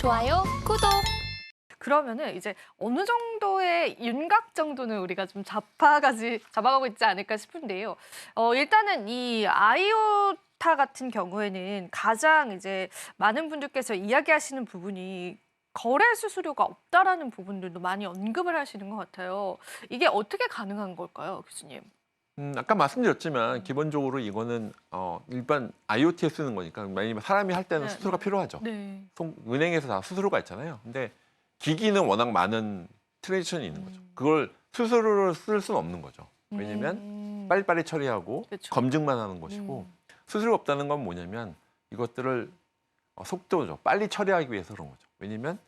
좋아요, 구독. 그러면은 이제 어느 정도의 윤곽 정도는 우리가 좀 잡아가고 있지 않을까 싶은데요. 일단은 이 아이오타 같은 경우에는 가장 이제 많은 분들께서 이야기하시는 부분이 거래 수수료가 없다라는 부분들도 많이 언급을 하시는 것 같아요. 이게 어떻게 가능한 걸까요, 교수님? 아까 말씀드렸지만 기본적으로 이거는 일반 IoT에 쓰는 거니까 만약에 사람이 할 때는 네, 수수료가 네. 필요하죠. 네. 은행에서 다 수수료가 있잖아요. 근데 기기는 워낙 많은 트랜지션이 있는 거죠. 그걸 수수료를 쓸 수는 없는 거죠. 왜냐면 빨리빨리 처리하고 그쵸. 검증만 하는 것이고 수수료가 없다는 건 뭐냐면 이것들을 속도죠. 빨리 처리하기 위해서 그런 거죠. 왜냐면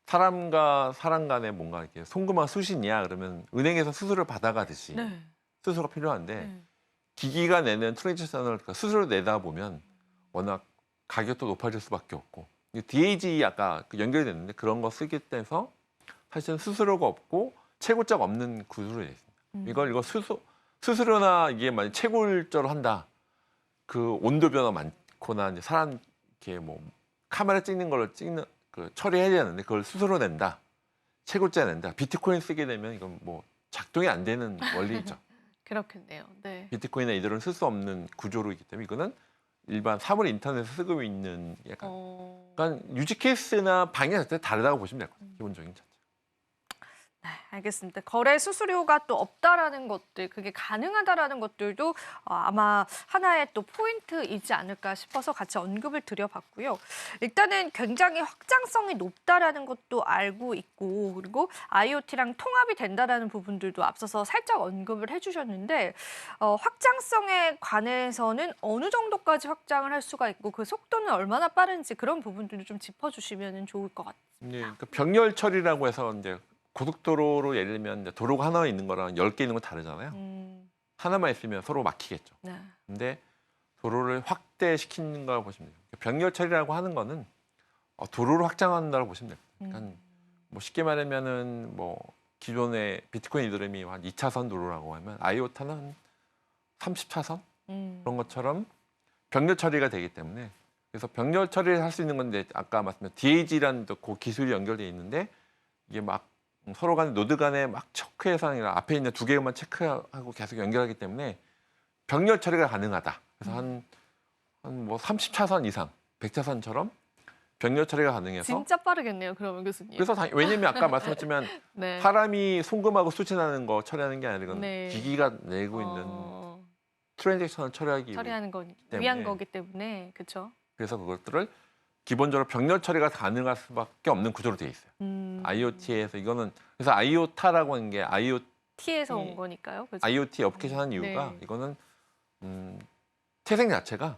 사람과 사람 간에 뭔가 이렇게 송금한 수신이야 그러면 은행에서 수수료를 받아가듯이 네. 수수료가 필요한데 네. 기기가 내는 트랜지션을 수수료 내다 보면 워낙 가격도 높아질 수밖에 없고 DAG 아까 연결이 됐는데 그런 거 쓰기 때문에 사실은 수수료가 없고 채굴자가 없는 구조로 되어 있습니다. 이거 수수료나 이게 만약 채굴자로 한다. 그 온도 변화 많거나 이제 사람 이렇게 뭐 카메라 찍는 걸 처리해야 되는데 그걸 수수료 낸다. 채굴자 낸다. 비트코인 쓰게 되면 이건 뭐 작동이 안 되는 원리죠. 그렇겠네요. 네. 비트코인이나 이들은 쓸 수 없는 구조로 있기 때문에 이거는 일반 사물 인터넷에 쓰고 있는 약간 유지 케이스나 방향 자체가 다르다고 보시면 될 것 같아요. 기본적인 자체. 네, 알겠습니다. 거래 수수료가 또 없다라는 것들, 그게 가능하다라는 것들도 아마 하나의 또 포인트이지 않을까 싶어서 같이 언급을 드려봤고요. 일단은 굉장히 확장성이 높다라는 것도 알고 있고, 그리고 IoT랑 통합이 된다라는 부분들도 앞서서 살짝 언급을 해주셨는데, 확장성에 관해서는 어느 정도까지 확장을 할 수가 있고, 그 속도는 얼마나 빠른지 그런 부분들도 좀 짚어주시면 좋을 것 같아요. 네, 그러니까 병렬 처리라고 해서 이제 고속도로로 예를 들면 이제 도로가 하나 있는 거랑 10개 있는 건 다르잖아요. 하나만 있으면 서로 막히겠죠. 네. 근데 도로를 확대시키는 걸 보시면 돼요. 병렬 처리라고 하는 거는 도로를 확장한다고 보시면 돼요. 그러니까 뭐 쉽게 말하면은 뭐 기존의 비트코인 이더리움이 한 2차선 도로라고 하면 아이오타는 한 30차선 그런 것처럼 병렬 처리가 되기 때문에 그래서 병렬 처리를 할 수 있는 건데 아까 말씀드린 DAG라는 그 기술이 연결돼 있는데 이게 막 서로 간에 노드 간에 막 체크해서 아니라 앞에 있는 두 개만 체크하고 계속 연결하기 때문에 병렬 처리가 가능하다. 그래서 한 뭐 30차선 이상, 100차선처럼 병렬 처리가 가능해서 진짜 빠르겠네요, 그러면 교수님. 그래서 왜냐면 아까 말씀했지만 네. 사람이 송금하고 수신하는 거 처리하는 게 아니라 이건 네. 기기가 내고 있는 트랜잭션을 처리하기 처리하는 거 때문에. 위한 거기 때문에 그렇죠. 그래서 그것들을 기본적으로 병렬 처리가 가능할 수밖에 없는 구조로 되어 있어요. IoT에서 이거는 그래서 아이오타라고 하는 게 T에서 온 거니까요. 그렇죠? IoT 어플리케이션 하는 이유가 네. 이거는 태생 자체가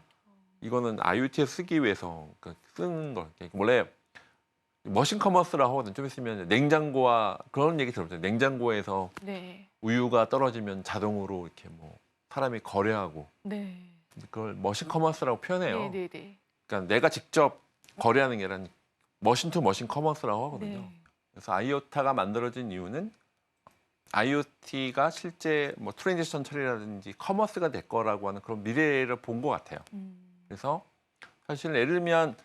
이거는 IoT에 쓰기 위해서 쓰는 거. 원래 머신 커머스라고 하거든. 좀 있으면 냉장고와 그런 얘기 들어보죠. 냉장고에서 네. 우유가 떨어지면 자동으로 이렇게 뭐 사람이 거래하고 네. 그걸 머신 커머스라고 표현해요. 네, 네, 네. 그러니까 내가 직접 거래하는 게 아니라 머신 투 머신 커머스라고 하거든요. 네. 그래서 아이오타가 만들어진 이유는 IoT가 실제 뭐 트랜지션 처리라든지 커머스가 될 거라고 하는 그런 미래를 본 것 같아요. 그래서 사실 예를 들면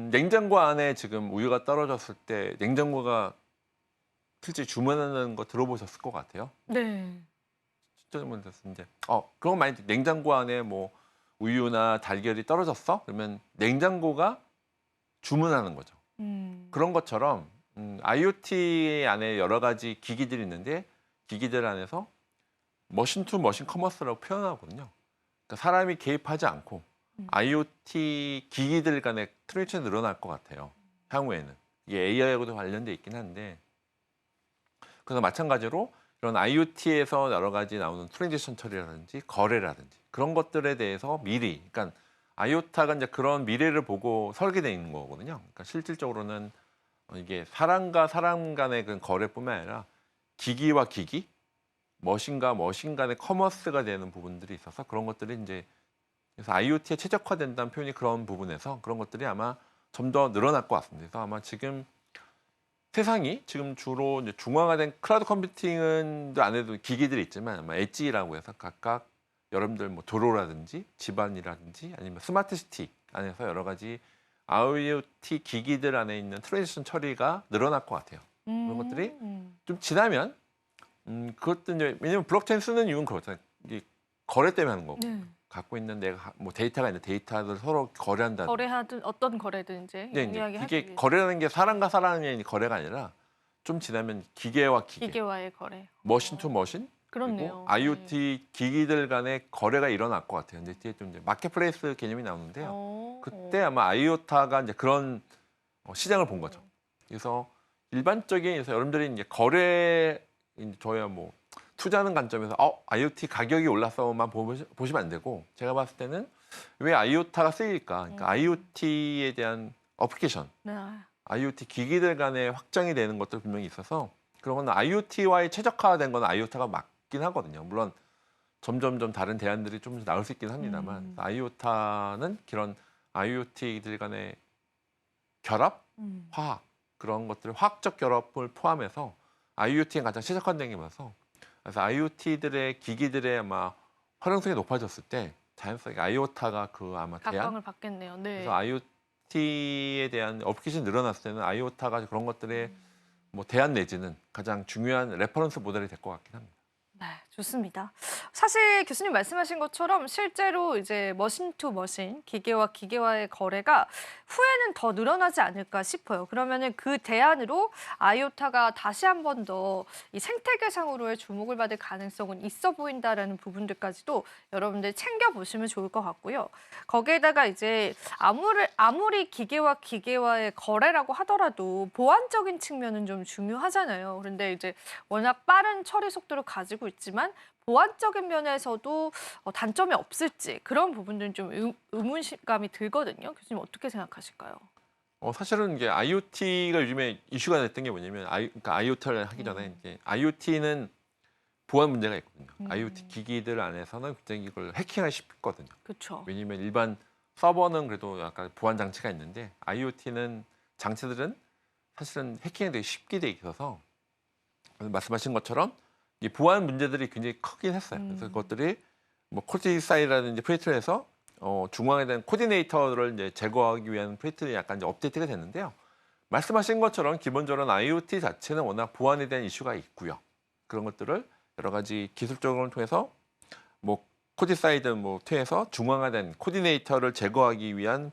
냉장고 안에 지금 우유가 떨어졌을 때 냉장고가 실제 주문하는 거 들어보셨을 것 같아요. 네. 진짜 주문됐는데 그건 만약 냉장고 안에 뭐 우유나 달걀이 떨어졌어? 그러면 냉장고가 주문하는 거죠. 그런 것처럼 IoT 안에 여러 가지 기기들이 있는데 기기들 안에서 머신 투 머신 커머스라고 표현하거든요. 그러니까 사람이 개입하지 않고 IoT 기기들 간의 트랜지션이 늘어날 것 같아요. 향후에는. 이게 AI하고도 관련돼 있긴 한데 그래서 마찬가지로 이런 IoT에서 여러 가지 나오는 트랜지션 처리라든지 거래라든지 그런 것들에 대해서 미리, 그러니까 아이오타가 이제 그런 미래를 보고 설계되어 있는 거거든요. 그러니까 실질적으로는 이게 사람과 사람 간의 그 거래뿐만 아니라 기기와 기기, 머신과 머신 간의 커머스가 되는 부분들이 있어서 그런 것들이 이제 그래서 IoT에 최적화된다는 표현이 그런 부분에서 그런 것들이 아마 좀 더 늘어날 것 같습니다. 그래서 아마 지금 세상이 지금 주로 이제 중앙화된 클라우드 컴퓨팅은 안에도 기기들이 있지만 아마 엣지라고 해서 각각 여러분들 뭐 도로라든지 집안이라든지 아니면 스마트 시티 안에서 여러 가지 IoT 기기들 안에 있는 트랜지션 처리가 늘어날 것 같아요. 그런 것들이 좀 지나면 그것도 이제 왜냐면 블록체인 쓰는 이유는 그렇잖아요. 이게 거래 때문에 하는 거고 네. 갖고 있는 내가 뭐 데이터가 있는 데이터를 서로 거래한다든지. 거래하든 어떤 거래든 이제 네, 용이하게 이제 하기 이게 위해서. 거래라는 게 사람과 사람의 거래가 아니라 좀 지나면 기계와 기계, 기계와의 거래. 머신 투 머신, 그리고 그렇네요. IoT 기기들 간의 거래가 일어날 것 같아요. 근데 뒤에 좀 이제 마켓플레이스 개념이 나오는데요. 그때 아마 아이오타가 이제 그런 시장을 본 거죠. 그래서 일반적인 그래서 여러분들이 이제 거래 이제 저희야 뭐 투자하는 관점에서 IoT 가격이 올랐어만 보시면 안 되고 제가 봤을 때는 왜 아이오타가 쓰일까? 그러니까 IoT에 대한 어플리케이션, 네. IoT 기기들 간의 확장이 되는 것도 분명히 있어서 그런 건 IoT와의 최적화된 건 아이오타가 맞긴 하거든요. 물론 점점점 다른 대안들이 좀 나올 수 있긴 합니다만 아이오타는 그런 IoT들 간의 결합, 화학 그런 것들 화학적 결합을 포함해서 IoT에 가장 최적화된 게 맞아서 그래서 IoT들의 기기들의 아마 활용성이 높아졌을 때 자연스럽게 아이오타가 그 아마 대안 각광을 받겠네요. 네. 그래서 IoT에 대한 어플리케이션이 늘어났을 때는 아이오타가 그런 것들의 뭐 대안 내지는 가장 중요한 레퍼런스 모델이 될 것 같긴 합니다. 네, 좋습니다. 사실 교수님 말씀하신 것처럼 실제로 이제 머신 투 머신, 기계와 기계와의 거래가 후에는 더 늘어나지 않을까 싶어요. 그러면은 그 대안으로 아이오타가 다시 한 번 더 이 생태계상으로의 주목을 받을 가능성은 있어 보인다라는 부분들까지도 여러분들 챙겨 보시면 좋을 것 같고요. 거기에다가 이제 아무리 기계와 기계와의 거래라고 하더라도 보안적인 측면은 좀 중요하잖아요. 그런데 이제 워낙 빠른 처리 속도를 가지고 있지만 보안적인 면에서도 단점이 없을지 그런 부분들은 좀 의문감이 들거든요. 교수님 어떻게 생각하실까요? 사실은 이게 IoT가 요즘에 이슈가 됐던 게 뭐냐면 그러니까 IoT를 하기 전에 이제 IoT는 보안 문제가 있거든요. IoT 기기들 안에서는 굉장히 이걸 해킹하기 쉽거든요. 그렇죠. 왜냐면 일반 서버는 그래도 약간 보안 장치가 있는데 IoT는 장치들은 사실은 해킹이 되게 쉽게 돼 있어서 말씀하신 것처럼 이 보안 문제들이 굉장히 크긴 했어요. 그래서 그것들이 뭐 코디사이라든지 프레이트에서 중앙에 대한 코디네이터를 이제 제거하기 위한 프레이트가 약간 이제 업데이트가 됐는데요. 말씀하신 것처럼 기본적으로 IoT 자체는 워낙 보안에 대한 이슈가 있고요. 그런 것들을 여러 가지 기술적으로 통해서 뭐 코디사이드 뭐 통해서 중앙화된 코디네이터를 제거하기 위한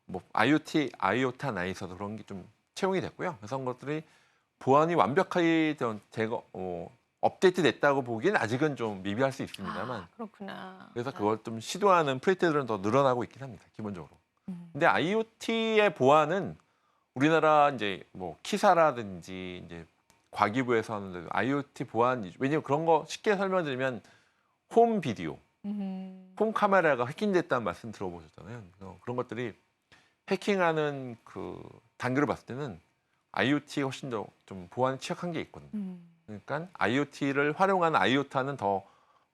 뭐 아이오타 나이에서도 그런 게 좀 채용이 됐고요. 그래서 그런 것들이 보안이 완벽하게 업데이트 됐다고 보기에는 아직은 좀 미비할 수 있습니다만 그렇구나. 그래서 네. 그걸 좀 시도하는 프로젝트들은 더 늘어나고 있긴 합니다. 기본적으로. 근데 IoT의 보안은 우리나라 이제 뭐 키사라든지 이제 과기부에서 하는 IoT 보안 왜냐면 그런 거 쉽게 설명드리면 홈 비디오, 홈 카메라가 해킹됐다는 말씀 들어보셨잖아요. 그런 것들이 해킹하는 그 단계를 봤을 때는 IoT가 훨씬 더 좀 보안에 취약한 게 있거든요. 그러니까 IoT를 활용한 아이오타는 더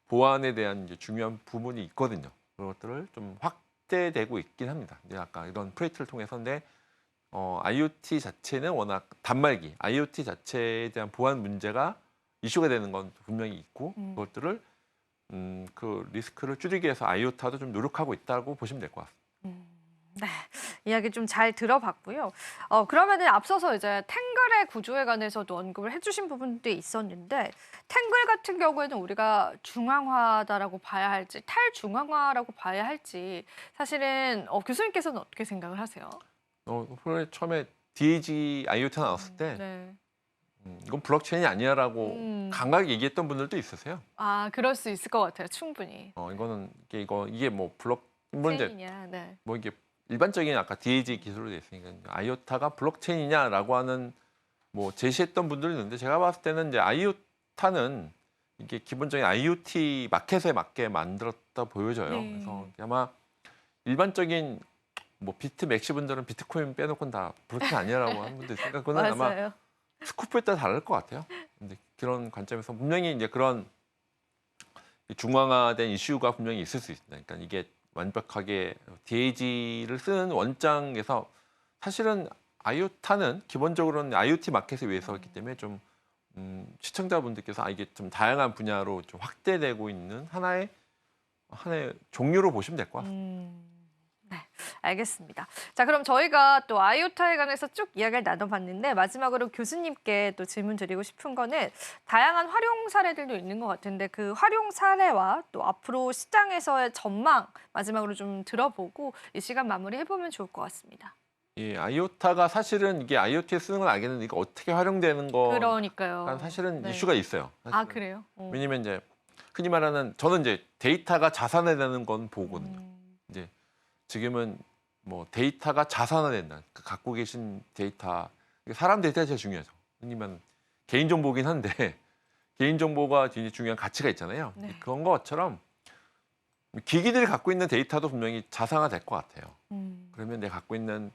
보안에 대한 이제 중요한 부분이 있거든요. 그런 것들을 좀 확대되고 있긴 합니다. 이제 아까 이런 프로젝트를 통해서인데 IoT 자체는 워낙 단말기, IoT 자체에 대한 보안 문제가 이슈가 되는 건 분명히 있고 그것들을 그 리스크를 줄이기 위해서 아이오타도 좀 노력하고 있다고 보시면 될 것 같습니다. 네, 이야기 좀 잘 들어봤고요. 그러면은 앞서서 이제 탱글의 구조에 관해서도 언급을 해주신 부분도 있었는데 탱글 같은 경우에는 우리가 중앙화다라고 봐야 할지 탈중앙화라고 봐야 할지 사실은 교수님께서는 어떻게 생각을 하세요? 처음에 DAG IoT 나왔을 때 네. 이건 블록체인이 아니야라고 강하게 얘기했던 분들도 있으세요. 그럴 수 있을 것 같아요, 충분히. 이거는 이게 뭐 물론 이제 체인이냐, 네. 뭐 이게 일반적인 아까 DAG 기술로 돼 있으니까 아이오타가 블록체인이냐라고 하는 뭐 제시했던 분들이 있는데 제가 봤을 때는 이제 아이오타는 이게 기본적인 IoT 마켓에 맞게 만들었다 보여져요. 네. 그래서 아마 일반적인 뭐 비트 맥시 분들은 비트코인 빼놓고는 다 블록체인 아니라고 하는 분들 있으니까 그거는 아마 맞아요. 스코프에 따라 다를 것 같아요. 근데 그런 관점에서 분명히 이제 그런 중앙화된 이슈가 분명히 있을 수 있습니다. 그러니까 이게 완벽하게 DAG를 쓰는 원장에서 사실은 아이오타는 기본적으로는 IoT 마켓을 위해서 했기 때문에 좀 시청자분들께서 이게 좀 다양한 분야로 좀 확대되고 있는 하나의 종류로 보시면 될 것 같습니다. 네, 알겠습니다. 자, 그럼 저희가 또 아이오타에 관해서 쭉 이야기를 나눠봤는데 마지막으로 교수님께 또 질문 드리고 싶은 거는 다양한 활용 사례들도 있는 것 같은데 그 활용 사례와 또 앞으로 시장에서의 전망 마지막으로 좀 들어보고 이 시간 마무리해보면 좋을 것 같습니다. 이 아이오타가 사실은 이게 IoT에 쓰는 건 알겠는데 이게 어떻게 활용되는 거 그러니까요. 사실은 네. 이슈가 있어요. 아, 그래요? 왜냐면 이제 흔히 말하는 저는 이제 데이터가 자산화되는 건 보거든요. 이제 지금은 뭐 데이터가 자산화된다. 그 갖고 계신 데이터, 사람 데이터가 제일 중요하죠. 흔히 말하는 개인정보긴 한데 개인정보가 굉장히 중요한 가치가 있잖아요. 네. 그런 것처럼 기기들이 갖고 있는 데이터도 분명히 자산화될 것 같아요. 그러면 내가 갖고 있는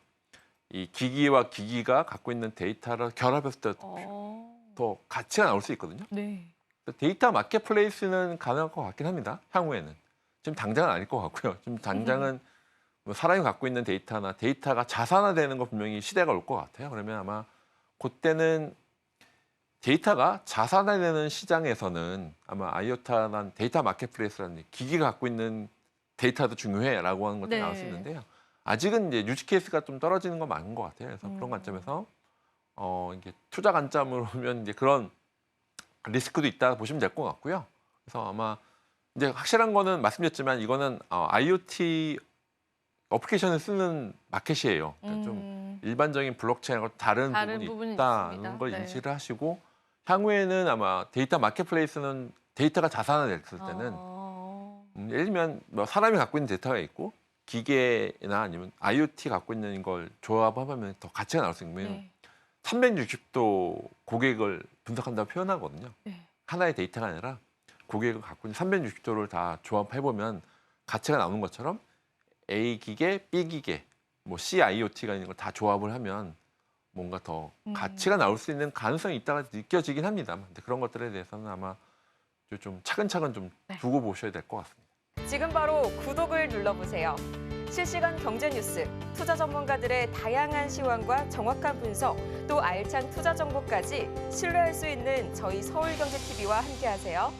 이 기기와 기기가 갖고 있는 데이터를 결합했을 때 더 가치가 나올 수 있거든요. 네. 데이터 마켓플레이스는 가능할 것 같긴 합니다. 향후에는. 지금 당장은 아닐 것 같고요. 지금 당장은 뭐 사람이 갖고 있는 데이터나 데이터가 자산화되는 거 분명히 시대가 올 것 같아요. 그러면 아마 그때는 데이터가 자산화되는 시장에서는 아마 아이오타나 데이터 마켓플레이스라는 기기가 갖고 있는 데이터도 중요해라고 하는 것도 네. 나올 수 있는데요. 아직은 이제 유지 케이스가 좀 떨어지는 건 맞는 것 같아요. 그래서 그런 관점에서 이게 투자 관점으로 보면 이제 그런 리스크도 있다 보시면 될 것 같고요. 그래서 아마 이제 확실한 거는 말씀드렸지만 이거는 IoT 어플리케이션을 쓰는 마켓이에요. 그러니까 좀 일반적인 블록체인하고 다른 부분이 부분이 있다는 있습니다. 걸 네. 인지를 하시고 향후에는 아마 데이터 마켓플레이스는 데이터가 자산화됐을 때는 예를 들면 뭐 사람이 갖고 있는 데이터가 있고 기계나 아니면 IoT 갖고 있는 걸 조합하면 더 가치가 나올 수 있는 거예요. 네. 360도 고객을 분석한다고 표현하거든요. 네. 하나의 데이터가 아니라 고객을 갖고 있는 360도를 다 조합해보면 가치가 나오는 것처럼 A 기계, B 기계, 뭐 C IoT가 있는 걸 다 조합을 하면 뭔가 더 가치가 나올 수 있는 가능성이 있다가 느껴지긴 합니다. 근데 그런 것들에 대해서는 아마 좀 차근차근 좀 네. 두고 보셔야 될 것 같습니다. 지금 바로 구독을 눌러보세요. 실시간 경제 뉴스, 투자 전문가들의 다양한 시황과 정확한 분석, 또 알찬 투자 정보까지 신뢰할 수 있는 저희 서울경제TV와 함께하세요.